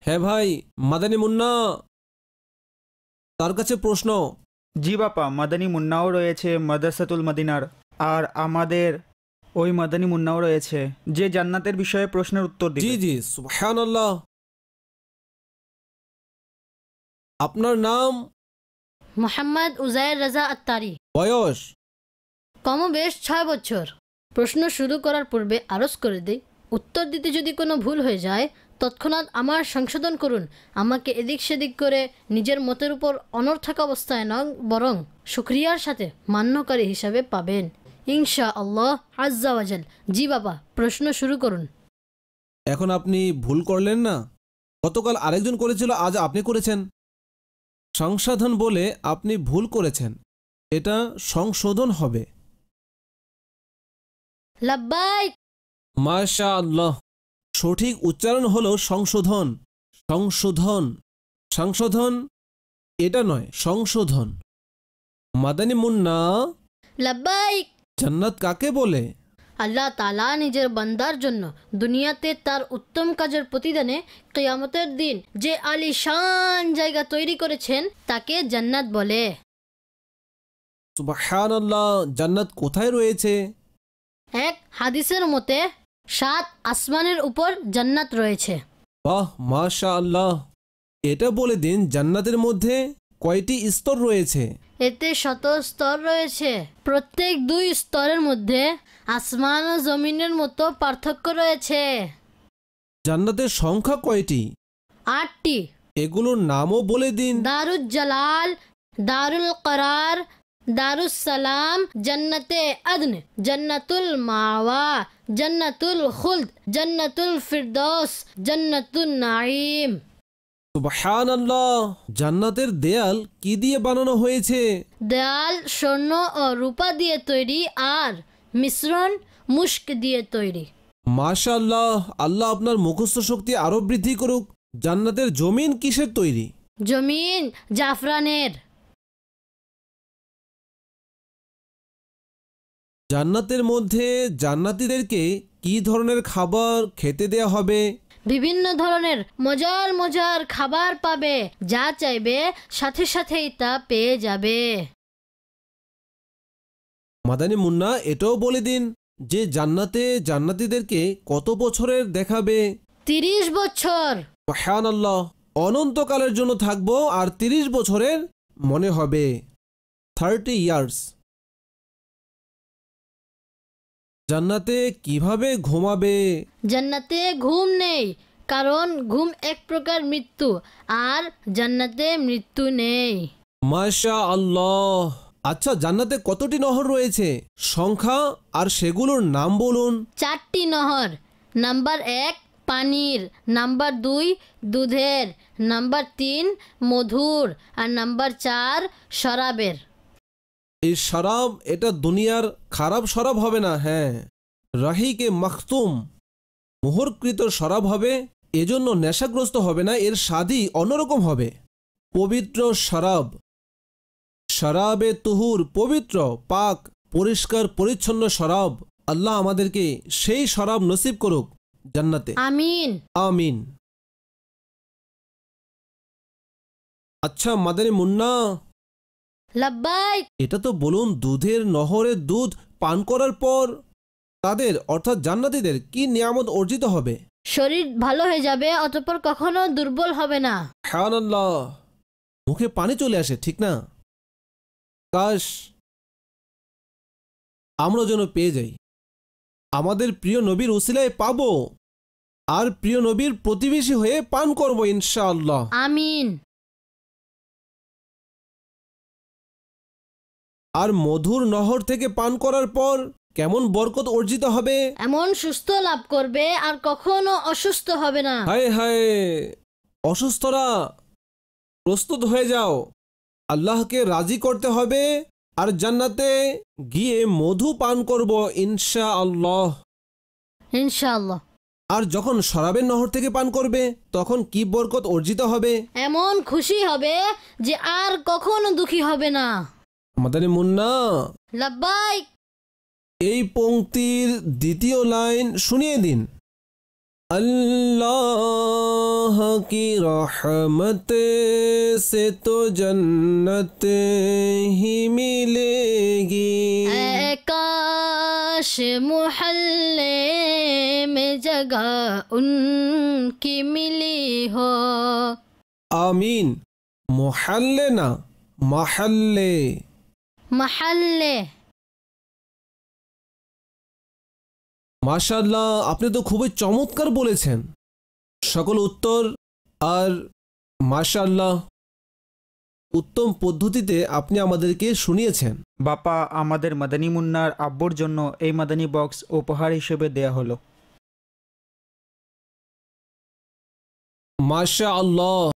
হ্যাঁ ভাই, মাদানী মুন্না, তার কাছে প্রশ্ন। জি বাপা, মাদানী মুন্নাও রয়েছে মাদ্রাসাতুল মদিনার। আর আমাদের ওই মাদানী মুন্নাও রয়েছে যে জান্নাতের বিষয়ে প্রশ্নের উত্তর জি দিবে। জি, সুবহানাল্লাহ। আপনার নাম? মোহাম্মদ উজায়ের রাজা আত্তারি। বয়স? কমবেশ 6 বছর। প্রশ্ন শুরু করার পূর্বে আরজ করে দিই, উত্তর দিতে যদি কোনো ভুল হয়ে যায় তৎক্ষণাৎ আমার সংশোধন করুন। আমাকে এদিক সেদিক করে নিজের মতের উপর অনর্থক অবস্থায় নয়, বরং শুকরিয়ার সাথে মান্যকারী হিসাবে পাবেন ইনশা আল্লাহ আজ্জা ওয়াজাল। জি বাবা, প্রশ্ন শুরু করুন। এখন আপনি ভুল করলেন না? গতকাল আরেকজন করেছিল, আজ আপনি করেছেন। সংশোধন বলে আপনি ভুল করেছেন, এটা সংশোধন হবে। লাব্বাইক। মাশা আল্লাহ, সঠিক উচ্চারণ হলো সংশোধন। সংশোধন, সংশোধন এটা নয়, সংশোধন। মাদানী মুন্না, লাব্বাইক। জান্নাত কাকে বলে? আল্লাহ তাআলা নিজের বান্দার জন্য দুনিয়াতে তার উত্তম কাজের প্রতিদানে কিয়ামতের দিন যে আলিশান জায়গা তৈরি করেছেন তাকে জান্নাত বলে। সুবহানাল্লাহ, জান্নাত কোথায় রয়েছে? এক হাদিসের মতে 7 আসমানের উপর জান্নাত রয়েছে। বাহ, মাশা আল্লাহ। এটা বলে দিন, জান্নাতের মধ্যে কয়টি স্তর রয়েছে? এতে 7 স্তর রয়েছে। প্রত্যেক 2 স্তরের মধ্যে আসমান ও জমিনের মতো পার্থক্য রয়েছে। জান্নাতের সংখ্যা কয়টি? 8টি। এগুলোর নামও বলে দিন। দারুল জালাল, দারুল করার, দারুস সালাম, জান্নাতে আদন, জান্নাতুল মাওয়া, জান্নাতুল খুলদ, জান্নাতুল ফিরদৌস, জান্নাতুন নাঈম। সুবহানাল্লাহ, জান্নাতের দেয়াল কি দিয়ে বানানো হয়েছে? দেয়াল স্বর্ণ ও রূপা দিয়ে তৈরি আর মিশ্রণ মুশক দিয়ে তৈরি। মাশাআল্লাহ, আল্লাহ আপনার মুখস্থ শক্তি আরো বৃদ্ধি করুক। জান্নাতের জমিন কিসের তৈরি? জমিন জাফরানের। জান্নাতের মধ্যে জান্নাতীদেরকে কি ধরনের খাবার খেতে দেয়া হবে? বিভিন্ন ধরনের মজার মজার খাবার পাবে, যা চাইবে সাথে সাথেই তা পেয়ে যাবে। মাদানী মুন্না, এটাও বলে দিন যে জান্নাতে জান্নাতীদেরকে কত বছরের দেখাবে? 30 বছর। সুবহানাল্লাহ, অনন্তকালের জন্য থাকবো আর 30 বছরের মনে হবে, 30 ইয়ার্স। জান্নাতে কিভাবে ঘুমাবে? জান্নাতে ঘুম নেই, কারণ ঘুম এক প্রকার মৃত্যু, আর জান্নাতে মৃত্যু নেই। মাশা আল্লাহ। আচ্ছা, জান্নাতে কতটি নহর রয়েছে? সংখ্যা আর সেগুলোর নাম বলুন। 4টি নহর। নাম্বার 1 পানির, নাম্বার 2 দুধের, নাম্বার 3 মধুর, আর নাম্বার 4 শরাবের। এই শরাব, এটা দুনিয়ার খারাপ শরাব হবে না। হ্যাঁ, রাহিকে মাখতুম, মোহরকৃত শরাব হবে। এজন্য নেশাগ্রস্ত হবে না, এর স্বাদই অন্যরকম হবে। পবিত্র শরাব, শরাবে তুহুর, পবিত্র, পাক, পরিষ্কার পরিচ্ছন্ন শরাব। আল্লাহ আমাদেরকে সেই শরাব নসিব করুক জান্নাতে, আমিন আমিন। আচ্ছা মাদানী মুন্না, লাব্বাইক। এটা তো বলুন, দুধের নহরের দুধ পান করার পর তাদের অর্থাৎ জান্নাতীদের কি নিয়ামত অর্জিত হবে? শরীর ভালো হয়ে যাবে, অতঃপর কখনো দুর্বল হবে না। সুবহানাল্লাহ, মুখে পানি চলে আসে, ঠিক না? কাশ আমরা যেন পেয়ে যাই, আমাদের প্রিয় নবীর উসিলায় পাবো, আর প্রিয় নবীর প্রতিবেশী হয়ে পান করব ইনশাআল্লাহ। আমিন। আর মধুর নহর থেকে পান করার পর কেমন বরকত অর্জিত হবে? এমন সুস্থ লাভ করবে আর কখনো অসুস্থ হবে না। হায় হায়, অসুস্থরা প্রস্তুত হয়ে যাও, আল্লাহকে রাজি করতে হবে আর জান্নাতে গিয়ে মধু পান করব ইনশাআল্লাহ। ইনশাআল্লাহ। আর যখন শরাবের নহর থেকে পান করবে তখন কি বরকত অর্জিত হবে? এমন খুশি হবে যে আর কখনো দুঃখী হবে না। মাদানী মুন্না, লাব্বাইক। এই পংক্তির দ্বিতীয় লাইন শুনিয়ে দিন। अल्लाह की रहमत से तो जन्नत ही मिलेगी। ऐ काश मुहल्ले में जगह उनकी मिली हो। आमीन। मोहल्ले ना, महल्ले। महल्ले। মাশাআল্লাহ, আপনি তো খুবই চমৎকার বলেছেন। সকল উত্তর আর মাশাআল্লাহ উত্তম পদ্ধতিতে আপনি আমাদেরকে শুনিয়েছেন। বাপা, আমাদের মাদানী মুন্নার আব্বুর জন্য এই মাদানী বক্স উপহার হিসেবে দেয়া হলো। মাশাআল্লাহ।